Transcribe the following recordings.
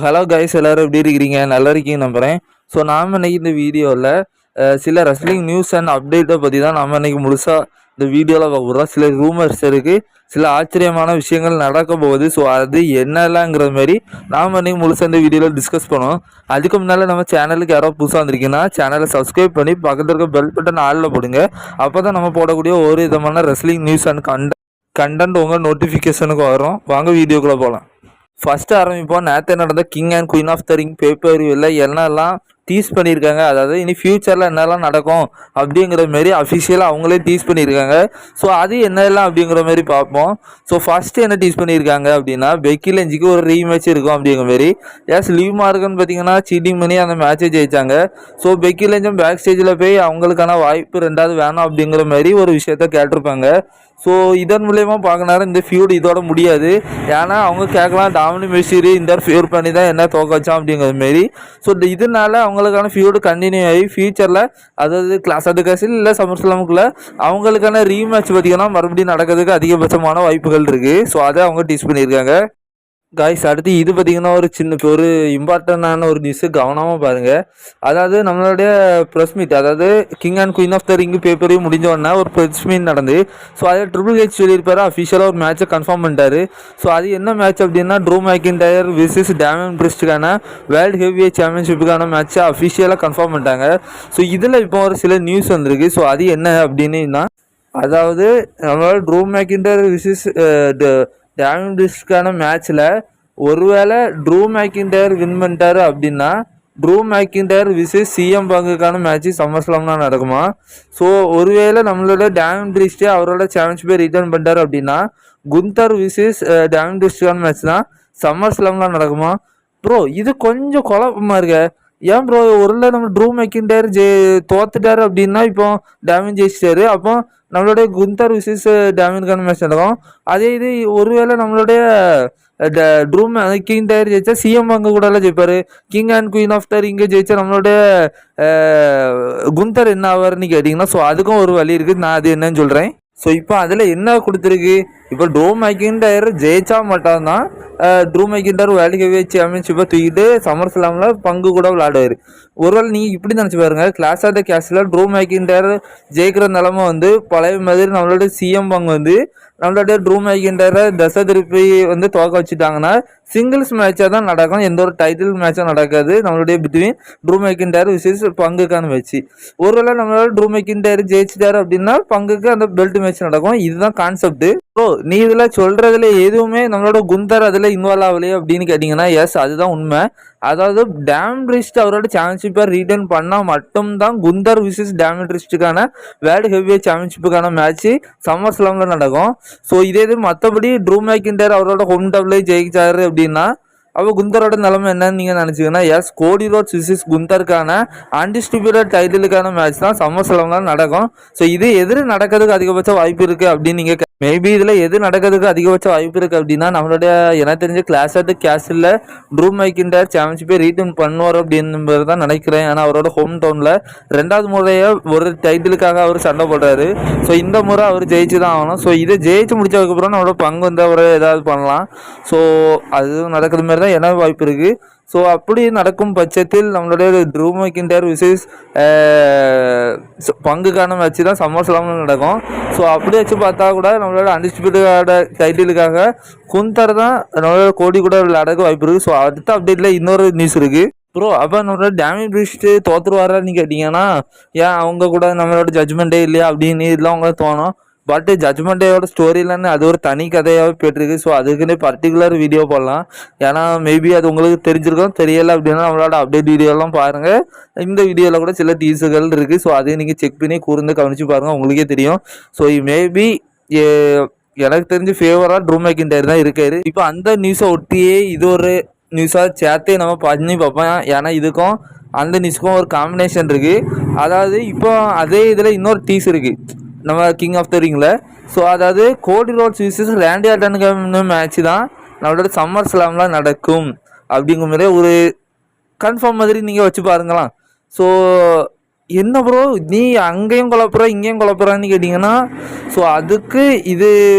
Hello guys, எல்லாரும் எப்படி இருக்கிறீங்க? நல்லா இருக்கீங்க நம்புகிறேன். ஸோ நாம் இன்னைக்கு இந்த வீடியோவில் சில ரெஸ்லிங் நியூஸ் அண்ட் அப்டேட்டை பற்றி தான் நம்ம இன்னைக்கு முழுசாக இந்த வீடியோவில் பார்க்க போகிறோம். சில ரூமர்ஸ் இருக்குது, சில ஆச்சரியமான விஷயங்கள் நடக்க போகுது. ஸோ அது என்னலாங்கிற மாதிரி நாம் இன்னைக்கு முழுசாக இந்த வீடியோவில் டிஸ்கஸ் பண்ணுவோம். அதுக்கு முன்னால் நம்ம சேனலுக்கு யாரோ புதுசாக வந்திருக்கீங்கன்னா சேனலை சப்ஸ்கிரைப் பண்ணி பக்கத்தில் இருக்க பெல் பட்டன் ஆளில் போடுங்க. அப்போ தான் நம்ம போடக்கூடிய ஒரு விதமான ரெஸ்லிங் நியூஸ் அண்ட் கண்டென்ட் உங்கள் நோட்டிஃபிகேஷனுக்கு வரும். வாங்க வீடியோக்குள்ளே போகலாம். ஃபஸ்ட்டு ஆரம்பிப்போம். நேற்று நடந்த king and queen of the ring பேப்பரில் என்னெல்லாம் டீஸ் பண்ணியிருக்காங்க, அதாவது இனி ஃப்யூச்சரில் என்னெல்லாம் நடக்கும் அப்படிங்கிற மாரி அஃபிஷியலாக அவங்களே டீஸ் பண்ணியிருக்காங்க. ஸோ அது என்னெல்லாம் அப்படிங்கிற மாதிரி பார்ப்போம். ஸோ ஃபஸ்ட்டு என்ன டீஸ் பண்ணியிருக்காங்க அப்படின்னா, பெக்கி லஞ்சுக்கு ஒரு ரீமேட்ச் இருக்கும் அப்படிங்கிற மாரி. லிவ் மார்கன் பார்த்தீங்கன்னா சீட்டிங் பண்ணி அந்த மேட்சை ஜெயிச்சாங்க. ஸோ பெக்கி லஞ்சும் பேக் ஸ்டேஜில் போய் அவங்களுக்கான வாய்ப்பு ரெண்டாவது வேணும் அப்படிங்கிற மாதிரி ஒரு விஷயத்த கேட்டிருப்பாங்க. ஸோ இதன் மூலயமா பார்க்கணும் இந்த ஃபியூட் இதோட முடியாது. ஏன்னா அவங்க கேட்கலாம் டாமினி மெஷிரி இந்த ஃபியூர் பண்ணி தான் என்ன தோக்க வச்சான் அப்படிங்கிற மாரி. ஸோ இதனால அவங்களுக்கான ஃபியூடு கண்டினியூ ஆகி ஃபியூச்சரில், அதாவது கிளாஸ் ஆஃப் தி கேசில் இல்லை சம்மர்ஸ்லாமுக்குள்ள அவங்களுக்கான ரீமேட்ச் பார்த்திங்கன்னா மறுபடியும் நடக்கிறதுக்கு அதிகபட்சமான வாய்ப்புகள் இருக்குது. ஸோ அதை அவங்க டீஸ் பண்ணியிருக்காங்க. காய்ஸ், அடுத்து இது பார்த்திங்கன்னா ஒரு இம்பார்ட்டண்டான ஒரு நியூஸு, கவனமாக பாருங்கள். அதாவது நம்மளுடைய ப்ரெஸ் மீட், அதாவது king and queen of the ring பேப்பரையும் முடிஞ்ச உடனே ஒரு ப்ரெஸ் மீட் நடந்து, ஸோ அதை ட்ரிபிள் ஹெச் சொல்லியிருப்பாரு, அஃபிஷியலாக ஒரு மேட்சை கன்ஃபார்ம் பண்ணிட்டாரு. ஸோ அது என்ன மேட்ச் அப்படின்னா, ட்ரூ மேக்கின்டயர் விசஸ் டேமியன் பிரிஸ்டுக்கான வேர்ல்டு ஹெவிவெயிட் சாம்பியன்ஷிப்புக்கான மேட்சை அஃபிஷியலாக கன்ஃபார்ம் பண்ணிட்டாங்க. ஸோ இதில் இப்போ ஒரு சில நியூஸ் வந்திருக்கு. ஸோ அது என்ன அப்படின்னா, அதாவது நம்மளோட ட்ரூ மேக்கின்டயர் விசஸ் டேமியன் பிரிஸ்டுக்கான மேட்ச்சில் ஒருவேளை ட்ரூ மேக்கின்டயர் வின் பண்ணிட்டாரு அப்படின்னா, ட்ரூ மேக்கின்டயர் விசஸ் சிஎம் பங்குக்கான மேட்ச்சு சம்மர்ஸ்லாம்லாம் நடக்குமா? ஸோ ஒருவேளை நம்மளோட டேமியன் பிரிஸ்டே அவரோட சாம்பியன்ஷிப்பை ரிட்டர்ன் பண்ணிட்டாரு அப்படின்னா, குந்தர் விசஸ் டேமியன் பிரிஸ்டுக்கான மேட்ச் தான் சம்மர்ஸ்லாம்லாம் நடக்குமா? ப்ரோ இது கொஞ்சம் குழப்பமாக இருக்க. ஏன் ப்ரோ, ஒருவேளை நம்ம ட்ரூ மேக்கின்டயர் தோத்துட்டாரு அப்படின்னா இப்போ டேமியன் ஜெயிச்சிட்டாரு, அப்போ நம்மளுடைய குந்தர் விசஸ் டேமியனுக்கான மேட்ச் நடக்கும். அதே இது ஒருவேளை நம்மளுடைய ட்ரூ மேக்கின்டயர் ஜெயிச்சா சிஎம் பங்கு கூட ஜெயிப்பார். King and queen of the ரிங்கை ஜெயிச்சா நம்மளுடைய குந்தர் என்ன ஆவார்னு கேட்டிங்கன்னா, ஸோ அதுக்கும் ஒரு வழி இருக்குது. நான் அது என்னன்னு சொல்கிறேன். ஸோ இப்போ அதில் என்ன கொடுத்துருக்கு, இப்போ ட்ரூ மேக்கின்டயர் ஜெயிச்சா மட்டும்தான் ட்ரூ மேக்கின்டயர் வேர்ல்டு ஹெவிவெயிட் சாம்பியன்ஷிப்பை தூக்கிட்டு சம்மர்ஸ்லாமில் பங்கு கூட விளையாடுவார். ஒருவேளை நீங்கள் இப்படி நினச்சி பாருங்க, கிளாஸ் ஆஃப் த கேஸில் ட்ரூ மேக்கின்டயர் ஜெயிக்கிற நிலமை பழைய மாதிரி நம்மளோட சிஎம் பங்கு நம்மளுடைய ட்ரூ மேக்கின்டயரை தசை திருப்பி துவக்க வச்சுட்டாங்கன்னா சிங்கிள்ஸ் மேட்சாக தான் நடக்கும், எந்த ஒரு டைட்டில் மேட்சாக நடக்காது. நம்மளுடைய பிட்வீன் ட்ரூ மேக்கின்டயர் விசஸ் பங்குக்கான மேட்ச். ஒருவேளை நம்மளோட ட்ரூ மேக்கின்டயர் ஜெயிச்சிட்டாரு அப்படின்னா பங்குக்கு அந்த பெல்ட் மேட்ச் நடக்கும். இதுதான் கான்செப்ட். ப்ரோ நீ இதில் சொல்கிறதுல எதுவுமே நம்மளோட குந்தர் அதில் இன்வால்வ் ஆகலையே அப்படின்னு கேட்டிங்கன்னா, எஸ் அதுதான் உண்மை. அதாவது டேமியன் பிரிஸ்ட் அவரோட சாம்பியன்ஷிப்பை ரீட்டர்ன் பண்ணால் மட்டும்தான் குந்தர் விசஸ் டேமியன் பிரிஸ்டுக்கான வேர்ல்டு ஹெவிவெயிட் சாம்பியன்ஷிப்புக்கான மேட்ச்சு சம்மர்ஸ்லாமில் நடக்கும். ஸோ இது மற்றபடி ட்ரூ மேக்கின்டயர் அவரோட ஹோம் டபுள் ஜெயிச்சாரு அப்படின்னா அப்போ குந்தரோட நிலைமை என்னன்னு நீங்கள் நினச்சிங்கன்னா, எஸ் கோடி ரோட்ஸ் விசஸ் குந்தருக்கான அன்டிஸ்ட்ரிபியூட்டட் டைட்டிலுக்கான மேட்ச் தான் சம்மர்ஸ்லாமில் நடக்கும். ஸோ இது எதிர் நடக்கிறதுக்கு அதிகபட்ச வாய்ப்பு இருக்குது அப்படின்னு நீங்கள் மேபி இதில் எது நடக்கிறதுக்கு அதிகபட்ச வாய்ப்பு இருக்குது அப்படின்னா, நம்மளுடைய எனக்கு தெரிஞ்ச கிளாஸ் ஆஃப் த கேஸில் ட்ரூ மேக்கின்டயர் சாம்பியன்ஷிப்பை ரீட்டர்ன் பண்ணுவார் அப்படின்றது தான் நினைக்கிறேன். ஏன்னா அவரோட ஹோம் டவுனில் ரெண்டாவது முறையாக ஒரு டைட்டிலுக்காக அவர் சண்டை போடுறாரு. ஸோ இந்த முறை அவர் ஜெயிச்சு தான் ஆகணும். ஸோ இதை ஜெயிச்சு முடிச்சதுக்கப்புறம் நம்மளோட பங்கு அவர் ஏதாவது பண்ணலாம். ஸோ அது நடக்கிற மாதிரி தான் என்ன வாய்ப்பு இருக்குது. ஸோ அப்படி நடக்கும் பட்சத்தில் நம்மளுடைய ட்ரூ மேக்கின்டயர் விசஸ் பங்குக்கான மேட்ச் தான் சம்மர்ஸ்லாமில் நடக்கும். ஸோ அப்படி வச்சு பார்த்தா கூட நம்மளோட அன்டிஸ்ட்ரிபியூட்டட் டைட்டிலுக்காக குந்தர் தான் நம்மளோட கோடி கூட விளையாடக்கு வாய்ப்பு இருக்குது. ஸோ அடுத்த அப்டேட்டில் இன்னொரு நியூஸ் இருக்குது. ப்ரோ அப்போ நம்மளோட டேமியன் பிரிஸ்ட் தோற்றுருவாரான்னு கேட்டிங்கன்னா, ஏன் அவங்க கூட நம்மளோட ஜட்ஜ்மெண்ட்டே இல்லையா அப்படின்னு இதெல்லாம் அவங்க தோணும். பட் ஜட்ஜ்மெண்ட் டேயோட ஸ்டோரியிலன்னு அது ஒரு தனி கதையாகவே போய்ட்டுருக்கு. ஸோ அதுக்குன்னே பர்டிகுலர் வீடியோ போடலாம். ஏன்னா மேபி அது உங்களுக்கு தெரிஞ்சிருக்கும், தெரியலை அப்படின்னா நம்மளோட அப்டேட் வீடியோலாம் பாருங்கள். இந்த வீடியோவில் கூட சில டீஸுகள் இருக்குது. ஸோ அதையும் நீங்கள் செக் பண்ணி கூர்ந்து கவனித்து பாருங்கள், உங்களுக்கே தெரியும். ஸோ மேபி எனக்கு தெரிஞ்சு ஃபேவராக ட்ரூ மேக்கின்டயர் தான் இருக்காரு. இப்போ அந்த நியூஸை ஒட்டியே இது ஒரு நியூஸாக சேர்த்தே நம்ம பண்ணி பார்ப்போம். ஏன்னா இதுக்கும் அந்த நியூஸுக்கும் ஒரு காம்பினேஷன் இருக்குது. அதாவது இப்போ அதே இதில் இன்னொரு டீஸ் இருக்குது நம்ம கிங் ஆஃப் த ரிங்கில். ஸோ அதாவது கோடி ரோட்ஸ் விசஸ் ரேண்டி ஆர்டனுக்கு மேட்ச் தான் நம்மளோட சம்மர்ஸ்லாமில் நடக்கும் அப்படிங்கிற மாதிரி ஒரு கன்ஃபார்ம் மாதிரி நீங்கள் வச்சு பாருங்களாம். ஸோ என்ன ப்ரோ நீ அங்கேயும் குழப்புற இங்கேயும் குழப்புறான்னு கேட்டிங்கன்னா, ஸோ அதுக்கு இது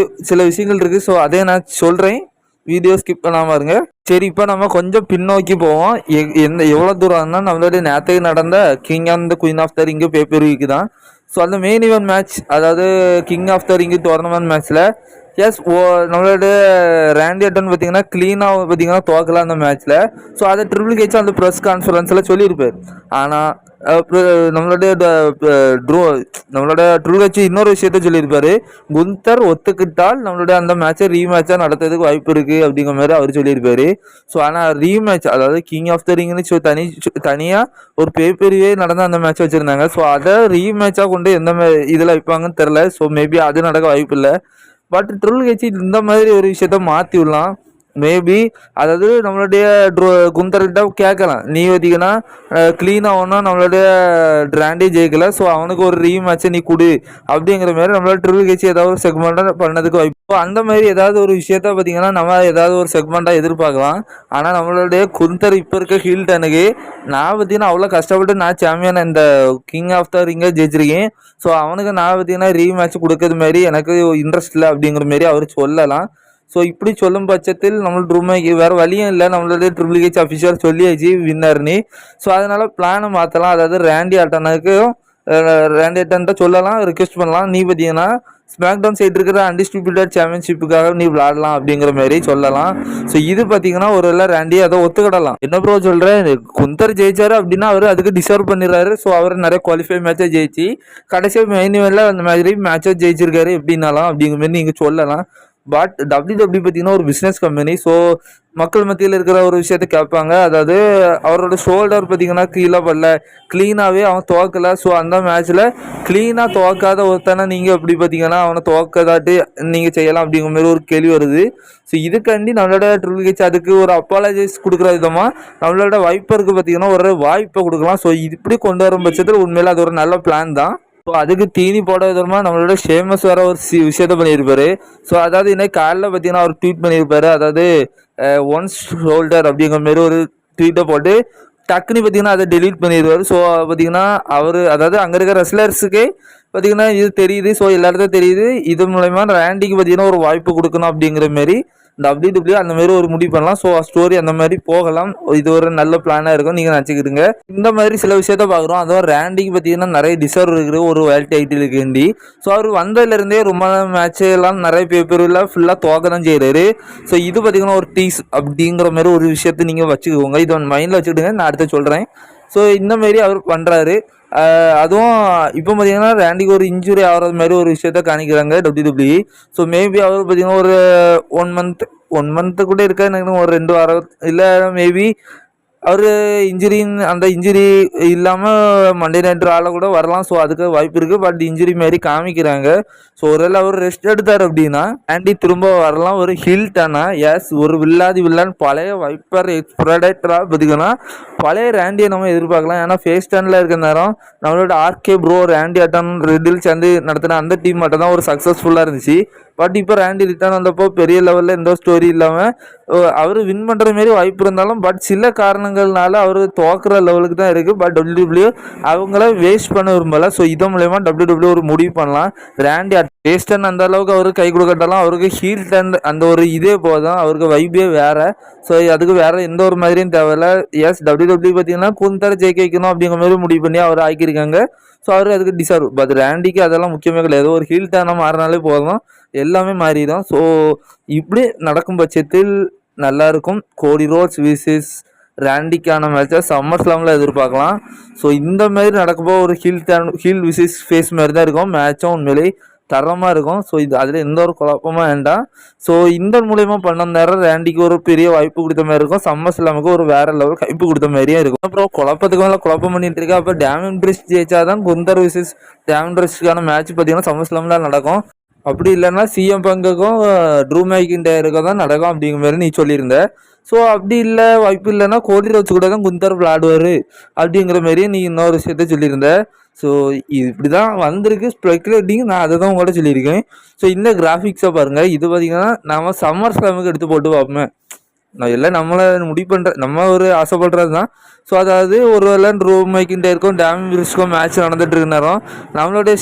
சில விஷயங்கள் இருக்குது. ஸோ அதே நான் சொல்கிறேன், வீடியோ ஸ்கிப் பண்ணாமல் இருங்க. சரி, இப்போ நம்ம கொஞ்சம் பின்னோக்கி போவோம். எவ்வளோ தூரம்னா நம்மளுடைய நேற்றுக்கு நடந்த king and queen of the ring பேப்பருக்கு தான். ஸோ அந்த மெயின் ஈவென்ட் மேட்ச், அதாவது king of the ring tournament மேட்ச்சில் நம்மளுடைய ரேண்டி அட்டன் பார்த்தீங்கன்னா க்ளீனாக பார்த்தீங்கன்னா தோக்கலாம் அந்த மேட்ச்சில். ஸோ அதை ட்ரிபிள் ஹெச் அந்த ப்ரெஸ் கான்ஃபரன்ஸில் சொல்லியிருப்பார். ஆனால் நம்மளுடைய ட்ரூ நம்மளோட ட்ரிபிள் ஹெச் இன்னொரு விஷயத்த சொல்லியிருப்பாரு. குந்தர் ஒத்துக்கிட்டால் நம்மளுடைய அந்த மேட்சை ரீமேட்சாக நடத்துறதுக்கு வாய்ப்பு இருக்குது அப்படிங்கிற மாதிரி அவர் சொல்லியிருப்பாரு. ஸோ ஆனால் ரீமேட்ச், அதாவது கிங் ஆஃப் த ரிங்னு தனியாக ஒரு பேப்பரியே நடந்த அந்த மேட்ச் வச்சுருந்தாங்க. ஸோ அதை ரீமேட்சாக கொண்டு எந்த இதில் வைப்பாங்கன்னு தெரில. ஸோ மேபி அது நடக்க வாய்ப்பு இல்லை. பட் ட்ரிபிள் ஹெச் இந்த மாதிரி ஒரு விஷயத்த மாற்றி விடலாம் மேபி. அதாவது நம்மளுடைய குந்தர்கிட்ட கேட்கலாம், நீ பார்த்தீங்கன்னா க்ளீனாக ஒன்றும் நம்மளுடைய ரேண்டி ஜெயிக்கல, ஸோ அவனுக்கு ஒரு ரீமேட்சை நீ கொடு அப்படிங்கிற மாதிரி நம்மளோட ட்ரிபிள் ஹெச் ஏதாவது ஒரு செக்மெண்ட்டாக பண்ணதுக்கு வாய்ப்பு. அந்த மாதிரி ஏதாவது ஒரு விஷயத்த பார்த்தீங்கன்னா நம்ம ஏதாவது ஒரு செக்மெண்ட்டாக எதிர்பார்க்கலாம். ஆனால் நம்மளுடைய குந்தர் இப்போ இருக்க ஹீல்டனுக்கு நான் பார்த்தீங்கன்னா அவ்வளோ கஷ்டப்பட்டு நான் சாம்பியன் இந்த கிங் ஆஃப் த ரிங்கை ஜெயிச்சிருக்கேன். ஸோ அவனுக்கு நான் பார்த்தீங்கன்னா ரீமேட்ச் கொடுக்கறது மாரி எனக்கு இன்ட்ரெஸ்ட் இல்லை அப்படிங்கிற மாரி அவர் சொல்லலாம். ஸோ இப்படி சொல்லும் பட்சத்தில் நம்மளோட ரூமைக்கு வேறு வழியும் இல்லை, நம்மளுடைய ட்ரிபிள் ஹெச் அஃபிஷியல் சொல்லியாச்சு வின்னர்னு. ஸோ அதனால் பிளானை மாற்றலாம். அதாவது ரேண்டி ஆட்டன்ட்ட சொல்லலாம், ரிக்வெஸ்ட் பண்ணலாம், நீ பார்த்தீங்கன்னா ஸ்மாக் டவுன் சைடு இருக்கிற அன்டிஸ்ட்ரிபியூட்டட் சாம்பியன்ஷிப்புக்காக நீ விளாடலாம் அப்படிங்கிற மாதிரி சொல்லலாம். ஸோ இது பார்த்தீங்கன்னா ஒரு எல்லாம் ரேண்டி அதை ஒத்துக்கிடலாம். என்ன ப்ரோ சொல்கிறேன், குந்தர் ஜெயிச்சாரு அப்படின்னா அவர் அதுக்கு டிசர்வ் பண்ணிடுறாரு. ஸோ அவர் நிறைய குவாலிஃபை மேட்சை ஜெயிச்சு கடைசியாக மெயின் இவெண்ட்டில் அந்த மாதிரி மேட்சை ஜெயிச்சிருக்காரு எப்படின்னாலாம் அப்படிங்கிற மாதிரி நீங்கள் சொல்லலாம். பட் WWE பார்த்தீங்கன்னா ஒரு பிஸ்னஸ் கம்பெனி. ஸோ மக்கள் மத்தியில் இருக்கிற ஒரு விஷயத்த கேட்பாங்க. அதாவது அவரோட ஷோல்டர் பார்த்தீங்கன்னா கீழே படல, க்ளீனாகவே அவன் துவக்கலை. ஸோ அந்த மேட்ச்சில் க்ளீனாக துவக்காத ஒருத்தனை நீங்கள் எப்படி பார்த்தீங்கன்னா அவனை துவக்கதாட்டு நீங்கள் செய்யலாம் அப்படிங்கிற மாதிரி ஒரு கேள்வி வருது. ஸோ இதுக்காண்டி நம்மளோட ட்ரிபிள் ஹெச் அதுக்கு ஒரு அப்பாலஜைஸ் கொடுக்குற விதமாக நம்மளோட வைப்பருக்கு பார்த்தீங்கன்னா ஒரு வாய்ப்பை கொடுக்கலாம். ஸோ இப்படி கொண்டு வரும் பட்சத்தில் உண்மையில் அது ஒரு நல்ல பிளான் தான். ஸோ அதுக்கு தீனி போட விதமாக நம்மளோட ஷேமஸ் வேறு ஒரு விஷயத்த பண்ணியிருப்பாரு. ஸோ அதாவது இன்னைக்கு காலையில் பார்த்தீங்கன்னா அவர் ட்வீட் பண்ணியிருப்பாரு. அதாவது ஒன்ஸ் ஷோல்டர் அப்படிங்கிற மாதிரி ஒரு ட்வீட்டை போட்டு டக்குன்னு பார்த்தீங்கன்னா அதை டெலீட் பண்ணிடுவார். ஸோ பார்த்தீங்கன்னா அவர் அதாவது அங்கே இருக்கிற ரெஸ்லர்ஸுக்கே பார்த்தீங்கன்னா இது தெரியுது. ஸோ எல்லா இடத்தையும் தெரியுது. இது மூலயமா ரேண்டிக்கு பார்த்தீங்கன்னா ஒரு வாய்ப்பு கொடுக்கணும் அப்படிங்கிற மாரி WWE அந்த மாதிரி ஒரு முடிவு பண்ணலாம். ஸோ ஸ்டோரி அந்த மாதிரி போகலாம். இது ஒரு நல்ல பிளானாக இருக்கும், நீங்கள் நினச்சிக்கிடுங்க. இந்த மாதிரி சில விஷயத்த பார்க்குறோம். அதுவும் ரேண்டிக்கு பார்த்தீங்கன்னா நிறைய டிசர்வ் இருக்குது ஒரு வேர்ல்ட் டைட்டிலுக்கு வேண்டி. ஸோ அவர் வந்ததுலேருந்தே ரொம்ப மேட்ச்சு எல்லாம் நிறைய பேப்பரில் ஃபுல்லாக துவக்க தான் செய்கிறாரு. ஸோ இது பார்த்தீங்கன்னா ஒரு டீஸ் அப்படிங்கிற மாதிரி ஒரு விஷயத்த நீங்கள் வச்சுக்கோங்க. இது ஒன்று மைண்டில் வச்சுக்கிடுங்க, நான் அடுத்து சொல்கிறேன். ஸோ இந்த மாதிரி அவர் பண்ணுறாரு. அதுவும் இப்போ பார்த்தீங்கன்னா ரேண்டிக்கு ஒரு இன்ஜுரி ஆகிறது மாதிரி ஒரு விஷயத்த காணிக்கிறாங்க WWE. ஸோ மேபி அவர் பார்த்தீங்கன்னா ஒரு ஒன் மந்த்து கூட இருக்காது எனக்கு, ஒரு 2 வாரம் இல்லை மேபி அவர் அந்த இன்ஜுரி இல்லாமல் மண்டே நைட் ஆள கூட வரலாம். ஸோ அதுக்கு வாய்ப்பு இருக்குது. பட் இன்ஜுரி மாரி காமிக்கிறாங்க. ஸோ ஒருவேளை அவர் ரெஸ்ட் எடுத்தார் அப்படின்னா ஆண்டி திரும்ப வரலாம். ஒரு ஹில்டானா ஒரு வில்லான் பழைய வைப்பர் எக்ஸ்ப்ரடேட்டராக பார்த்தீங்கன்னா பழைய ரேண்டியை நம்ம எதிர்பார்க்கலாம். ஏன்னா ஃபேஸ் டர்னில் இருக்கிற நேரம் நம்மளோட ஆர்கே ப்ரோ ரேண்டி அட்டன் ரெட்டில் சேர்ந்து நடத்தின அந்த டீம் மட்டும் தான் ஒரு சக்ஸஸ்ஃபுல்லாக இருந்துச்சு. பட் இப்போ ரேண்டி ரிட்டர்ன் வந்தப்போ பெரிய லெவலில் எந்த ஸ்டோரி இல்லாமல் அவர் வின் பண்ணுற மாரி வாய்ப்பு இருந்தாலும் பட் சில காரணங்கள்னால அவர் தோக்குற லெவலுக்கு தான் இருக்குது. பட் WWE அவங்கள வேஸ்ட் பண்ண விரும்பலை. ஸோ இதன் மூலயமா WWE ஒரு முடிவு பண்ணலாம். ரேண்டி வேஸ்ட் டன் அந்த அளவுக்கு அவருக்கு கை கொடுக்கட்டாலும் அவருக்கு ஹீல் டன் அந்த ஒரு இதே போதும், அவருக்கு வைப்பே வேறு. ஸோ அதுக்கு வேறு எந்த ஒரு மாதிரியும் தேவையில்லை. WWE பார்த்தீங்கன்னா குந்தரை ஜெயிக்க வைக்கணும் அப்படிங்கிற மாதிரி முடிவு பண்ணி அவர் ஆக்கியிருக்காங்க. ஸோ அவர் அதுக்கு டிசர்வ். பட் ரேண்டிக்கு அதெல்லாம் முக்கியமே கிடையாது. ஒரு ஹீல் டர்னாக மாறினாலே போதும், எல்லாமே மாறிடும். ஸோ இப்படி நடக்கும் பட்சத்தில் நல்லாயிருக்கும். கோடி ரோட்ஸ் விசிஸ் ரேண்டிக்கான மேட்சை சம்மர் ஸ்லாமில் எதிர்பார்க்கலாம். ஸோ இந்த மாதிரி நடக்கும்போ ஒரு ஹீல் விசிஸ் ஃபேஸ் மாதிரி தான் இருக்கும். மேட்சும் உண்மையிலே தரமாக இருக்கும். ஸோ இது அதில் எந்த ஒரு குழப்பமாக வேண்டாம். ஸோ இந்த மூலயமா பண்ண நேரம் ரேண்டிக்கு ஒரு பெரிய வாய்ப்பு கொடுத்த மாதிரி இருக்கும். சம்மர் ஸ்லாமுக்கு ஒரு வேறு லெவல் கைப்பு கொடுத்த மாதிரியே இருக்கும். அப்புறம் குழப்பத்துக்கு மேலே குழப்பம் பண்ணிட்டு இருக்கா. அப்போ டேமன் பிரிஸ்ட் ஜெயிச்சாதான் குந்தர் விசிஸ் டேமன் பிரிஸ்டுக்கான மேட்ச் பார்த்தீங்கன்னா சம்மர் ஸ்லாமில் நடக்கும். அப்படி இல்லைன்னா சிஎம் பங்குக்கும் ட்ரூ மேக்கின்டருக்கும் தான் நடக்கும் அப்படிங்கிற மாதிரி நீ சொல்லியிருந்த. ஸோ அப்படி இல்லை வாய்ப்பு இல்லைன்னா கோடி ரோட்ஸ் கூட தான் குந்தர் விளாடுவார் அப்படிங்கிற மாரி நீ இன்னொரு விஷயத்த சொல்லியிருந்த. ஸோ இப்படி தான் வந்திருக்கு ஸ்பெக்குலேட்டிங், நான் அதை தான் உங்கள்கிட்ட சொல்லியிருக்கேன். ஸோ இந்த கிராஃபிக்ஸை பாருங்கள். இது பார்த்திங்கன்னா நம்ம சம்மர் ஸ்லாமுக்கு எடுத்து போட்டு பார்ப்போமே. நான் எல்லாம் நம்மளை முடிவு பண்ணுற நம்ம ஒரு ஆசைப்படுறது தான். ஸோ அதாவது ஒரு வேளை ரூம் மேக்கிண்டே இருக்கும் டேம் பிரிஸ்க்கும் மேட்ச் நடந்துட்டு இருக்க நேரம் நம்மளுடைய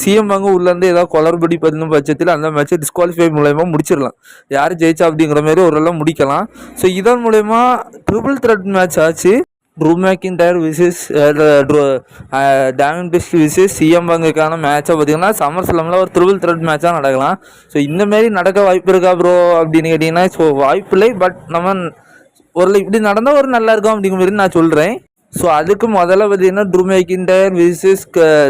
சிஎம் பங்கு உள்ளேருந்து ஏதாவது குளறுபடி பண்ணும் பட்சத்தில் அந்த மேட்ச்சை டிஸ்குவாலிஃபை மூலயமா முடிச்சிடலாம். யார் ஜெயிச்சா அப்படிங்கிற மாதிரி ஒரு வேளை முடிக்கலாம். ஸோ இதன் மூலயமா ட்ரிபிள் த்ரெட் மேட்ச் ஆச்சு. Drew McIntyre versus Damian Priest versus CM பங்குக்கான மேட்சை பார்த்தீங்கன்னா சம்மர் ஸ்லம்மில் ஒரு ட்ரிபிள் த்ரெட் மேட்சாக நடக்கலாம். ஸோ இந்தமாரி நடக்க வாய்ப்பு இருக்கா ப்ரோ அப்படின்னு கேட்டிங்கன்னா ஸோ வாய்ப்பு இல்லை. பட் நம்ம ஒரு இப்படி நடந்தால் ஒரு நல்லா இருக்கும் அப்படிங்கிற மாதிரி நான் சொல்கிறேன். ஸோ அதுக்கு முதல்ல பார்த்தீங்கன்னா ட்ரூ மேக்கின்டயர் விசஸ்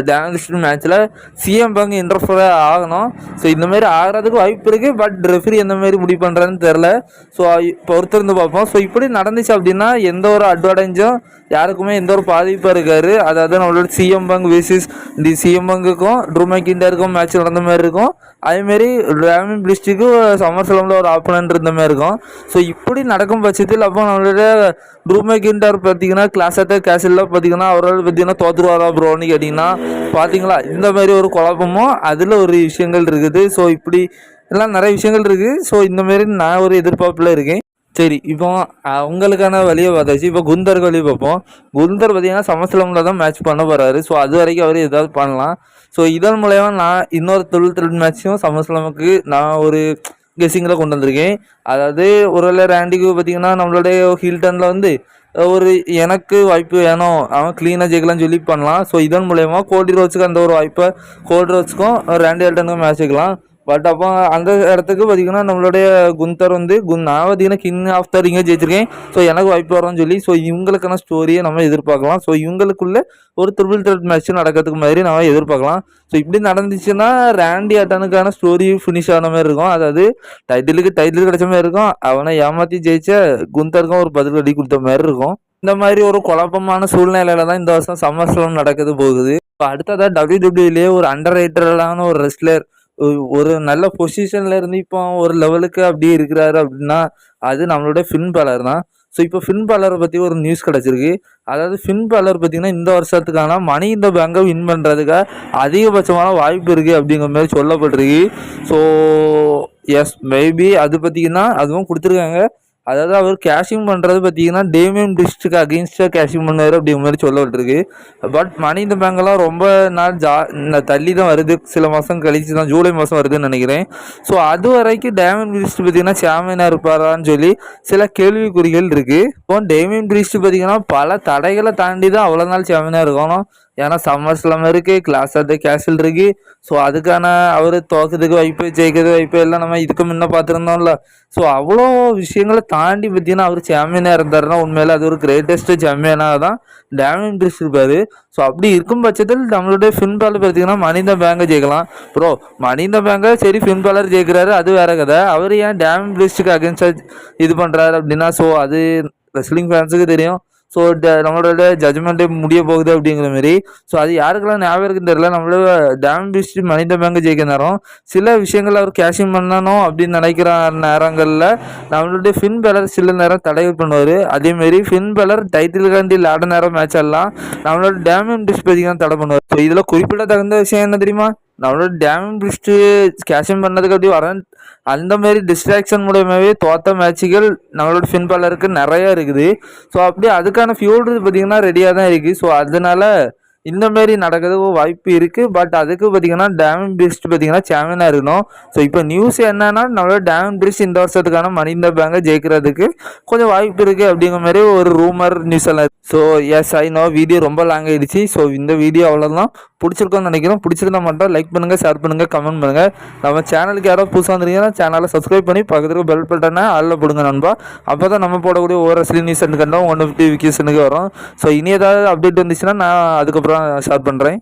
டேமின் பிரிஸ்ட் மேட்ச்சில் சிஎம் பங்கு இன்டர்ஃபியர் ஆகணும். ஸோ இந்தமாரி ஆகிறதுக்கு வாய்ப்பு இருக்குது. பட் ரெஃப்ரி எந்த மாதிரி முடிவு பண்ணுறதுன்னு தெரில. ஸோ பொறுத்திருந்து பார்ப்போம். ஸோ இப்படி நடந்துச்சு அப்படின்னா எந்த ஒரு அட்வான்டேஜும் யாருக்குமே எந்த ஒரு பாதிப்பாக இருக்காரு. அதாவது நம்மளோட CM Punk versus the CM பங்குக்கும் ட்ரூ மேக்கின்டயருக்கும் மேட்ச் நடந்த மாதிரி இருக்கும். அதேமாரி டேமின் பிரிஸ்ட்டுக்கு சம்மர் ஸ்லம்மில் ஒரு ஆப்போனன்ட் இருந்த மாதிரி இருக்கும். ஸோ இப்படி நடக்கும் பட்சத்தில் அப்போ நம்மளோட ட்ரூ மேக்கின்டயர் பார்த்தீங்கன்னா கிளாஸ் கேஷில் பார்த்தீங்கன்னா அவரால் பார்த்தீங்கன்னா தோற்றுருவாரா ப்ரோன்னு கேட்டிங்கன்னா பார்த்தீங்களா இந்த மாதிரி ஒரு குழப்பமும் அதில் ஒரு விஷயங்கள் இருக்குது. ஸோ இப்படி எல்லாம் நிறைய விஷயங்கள் இருக்குது. ஸோ இந்தமாரி நான் ஒரு எதிர்பார்ப்பில் இருக்கேன். சரி, இப்போ அவங்களுக்கான வழியை பார்த்தாச்சு. இப்போ குந்தருக்கு வழியை பார்ப்போம். குந்தர் பார்த்தீங்கன்னா சமஸ்லமில் தான் மேட்ச் பண்ண போகிறாரு. ஸோ அது வரைக்கும் அவர் ஏதாவது பண்ணலாம். ஸோ இதன் மூலயமா நான் இன்னொரு த்ரெட் மேட்ச்சும் சமஸ்லமுக்கு நான் ஒரு கெஸ்ஸிங்கில் கொண்டு வந்திருக்கேன். அதாவது ஒருவேளை ரேண்டிக்கு பார்த்தீங்கன்னா நம்மளுடைய ஹில்டனில் வந்து ஒரு எனக்கு வாய்ப்பு வேணும் அவன் க்ளீனாக ஜெயிக்கலாம்னு சொல்லி பண்ணலாம். ஸோ இதன் மூலயமா கோடி ரோட்ஸுக்கு அந்த ஒரு வாய்ப்பை கோடி ரோட்ஸுக்கும் ரேண்டி ஆல்டனுக்கும் மேட்ச் வைக்கலாம். பட் அப்போ அந்த இடத்துக்கு பார்த்திங்கன்னா நம்மளுடைய குந்தர் வந்து நான் பார்த்திங்கன்னா கிங் ஆஃப் த ரிங்கை ஜெயிச்சிருக்கேன். ஸோ எனக்கு வாய்ப்பு வரும்னு சொல்லி ஸோ இவங்களுக்கான ஸ்டோரியை நம்ம எதிர்பார்க்கலாம். ஸோ இவங்களுக்குள்ளே ஒரு ட்ரிபிள் த்ரெட் மேட்ச் நடக்கிறதுக்கு மாதிரி நம்ம எதிர்பார்க்கலாம். ஸோ இப்படி நடந்துச்சுன்னா ரேண்டி ஆட்டனுக்கான ஸ்டோரி ஃபினிஷ் ஆன மாதிரி இருக்கும். அதாவது டைட்டில் கிடைச்ச மாதிரி இருக்கும். அவனை ஏமாற்றி ஜெயிச்ச குந்தருக்கும் ஒரு பதில் அடி கொடுத்த மாதிரி இருக்கும். இந்த மாதிரி ஒரு குழப்பமான சூழ்நிலையில தான் இந்த வருஷம் சம்மர் ஸ்லாம் நடக்குது போகுது. இப்போ அடுத்ததாக டபிள்யூடபிள்யூலேயே ஒரு அண்டர் ரேட்டடான ஒரு ரெஸ்லர் ஒரு நல்ல பொசிஷன்ல இருந்து இப்போ ஒரு லெவலுக்கு அப்படியே இருக்கிறாரு அப்படின்னா அது நம்மளுடைய ஃபின் பாலர் தான். ஸோ இப்போ ஃபின் பாலரை பற்றி ஒரு நியூஸ் கிடச்சிருக்கு. அதாவது ஃபின் பாலர் பார்த்தீங்கன்னா இந்த வருஷத்துக்கான மணி இந்த பேங்கை வின் பண்ணுறதுக்கு அதிகபட்சமான வாய்ப்பு இருக்குது அப்படிங்கிற மாதிரி சொல்லப்பட்டிருக்கு. ஸோ எஸ் மேபி அது பார்த்தீங்கன்னா அதுவும் கொடுத்துருக்காங்க. அதாவது அவர் கேஷிங் பண்ணுறது பார்த்தீங்கன்னா டேமியன் பிரிஸ்ட்டுக்கு அகெயின்ஸ்டாக கேஷிங் பண்ணுவார் அப்படிங்கிற மாதிரி சொல்லப்பட்டிருக்கு. பட் மணி இந்த பேங்கெல்லாம் ரொம்ப நாள் தள்ளி தான் வருது. சில மாதம் கழிச்சு தான் ஜூலை மாதம் வருதுன்னு நினைக்கிறேன். ஸோ அது வரைக்கும் டேமியன் பிரிஸ்ட் பார்த்தீங்கன்னா சாம்பியனாக இருப்பாரான்னு சொல்லி சில கேள்விக்குறிகள் இருக்குது. இப்போ டேமியன் பிரிஸ்ட் பார்த்தீங்கன்னா பல தடைகளை தாண்டி தான் அவ்வளோ நாள் சாம்பியனாக இருக்கணும். ஏன்னா சம்மர் ஸ்லாம் இருக்குது, கிளாஸ் ஆஃப் த கேஷில் இருக்குது. ஸோ அதுக்கான அவர் தோக்கிறதுக்கு வாய்ப்பு ஜெயிக்கிறது வாய்ப்பு எல்லாம் நம்ம இதுக்கு முன்னே பார்த்துருந்தோம்ல. ஸோ அவ்வளோ விஷயங்களை தாண்டி பார்த்தீங்கன்னா அவர் சாம்பியனாக இருந்தாருன்னா உண்மையில அது ஒரு கிரேட்டஸ்ட் சாம்பியனாக தான் டேமியன் பிரிஸ்ட் இருப்பார். ஸோ அப்படி இருக்கும் பட்சத்தில் நம்மளுடைய ஃபின் பாலர் பார்த்தீங்கன்னா மனித பேங்கை ஜெயிக்கலாம். ப்ரோ மனித பேங்கை சரி ஃபின் பாலர் ஜெயிக்கிறாரு அது வேற கதை. அவர் ஏன் டேமியன் பிரிஸ்ட்டுக்கு அகேன்ஸ்டாக இது பண்ணுறாரு அப்படின்னா ஸோ அது ரெஸ்லிங் ஃபேன்ஸுக்கு தெரியும். ஸோ நம்மளோட ஜட்ஜ்மெண்ட்டே முடிய போகுது அப்படிங்கிற மாதிரி. ஸோ அது யாருக்கெல்லாம் ஞாபகம் இருக்குன்னு தெரியல. நம்மளோட டேம் பிரிஸ்ட் மனித பேங்கை ஜெயிக்க நேரம் சில விஷயங்கள் அவர் கேஷிங் பண்ணணும் அப்படின்னு நினைக்கிற நேரங்களில் நம்மளுடைய ஃபின் பேலர் சில நேரம் தடைகள் பண்ணுவார். அதேமாரி ஃபின் பேலர் டைட்டிலுக்காண்டி விளையாட நேரம் மேட்ச் எல்லாம் நம்மளோட டேமியன் பிரிஸ்ட் பார்த்தீங்கன்னா தடை பண்ணுவார். ஸோ இதில் குறிப்பிட்ட தகுந்த விஷயம் என்ன தெரியுமா, நம்மளோட டேமியன் பிரிஸ்ட்டு கேஷிங் பண்ணதுக்கு அப்படி வர அந்த மாதிரி டிஸ்ட்ராக்ஷன் மூலமாகவே தோற்ற மேட்சுகள் நம்மளோட ஃபின் பாலருக்கு நிறையா இருக்குது. ஸோ அப்படி அதுக்கான ஃபியூல்டு பார்த்திங்கன்னா ரெடியாக தான் இருக்குது. ஸோ அதனால இந்தமாரி நடக்கிறதுக்கு வாய்ப்பு இருக்குது. பட் அதுக்கு பார்த்திங்கன்னா டேமியன் பிரிஸ்ட் பார்த்திங்கன்னா சாம்பியனாக இருக்கணும். ஸோ இப்போ நியூஸ் என்னன்னா நம்மளோட டேமியன் பிரிஸ்ட் இந்த வருஷத்துக்கான மணி இந்த பேங்கை ஜெயிக்கிறதுக்கு கொஞ்சம் வாய்ப்பு இருக்குது அப்படிங்கிற மாதிரி ஒரு ரூமர் நியூஸ் எல்லாம். So yes I know video ரொம்ப லாங் ஆகிடுச்சு. ஸோ இந்த வீடியோ அவ்வளோதான். பிடிச்சிருக்கோன்னு நினைக்கிறோம். பிடிச்சிருந்தா மட்டும் லைக் பண்ணுங்கள், ஷேர் பண்ணுங்கள், கமெண்ட் பண்ணுங்கள். நம்ம சேனலுக்கு யாரோ புதுசாக வந்துருக்கீங்கன்னா சேனலை சப்ஸ்கிரைப் பண்ணி பக்கத்துக்கு பெல் பட்டனை ஆளில் போடுங்க நண்பா. அப்போ தான் நம்ம போடக்கூடிய ஒவ்வொரு ரெஸ்லிங் நியூஸ் கண்டோம் 150 விக்கெட்ஸுக்கு வரும். ஸோ இனி ஏதாவது அப்டேட் வந்துச்சுன்னா நான் அதுக்கப்புறம் ஷேர் பண்ணுறேன்.